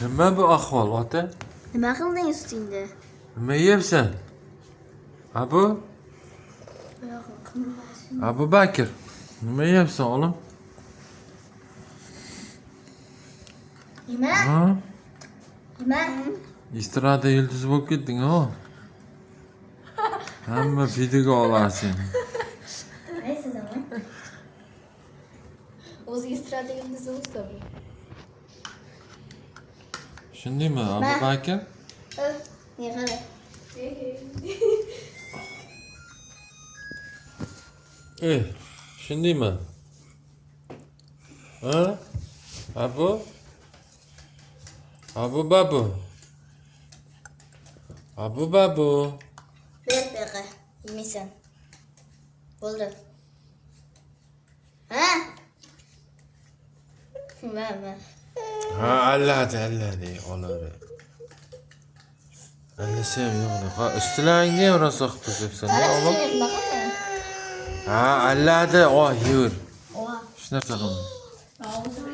Nima bu ahvol ota? Nima qilding ustingda? Nima yeyapsan? Abu Abu Bakr. Nima yeyapsan oğlum? Nima? Ha? Nima? İstirahada yıldız bo'lib ketding ha? Hamma videoga olarsan. Neyse zaman. O'ziga istirahada yulduzi bo'lsa bu. Shundaymi Abu Bakr? Ne qara. Shundaymi? Ha? Abu? Abu babu. Abu babu. Ber beqa. Yemeysen. Bo'ldi. Ha? Ma. Ha alladi olaver. Allasam yo'qdi. Ha ustilaringga ham rosa qilib tashlabsan oğlum. Ha alladi. Yur. Oha. Shunaqa qilma. Og'zini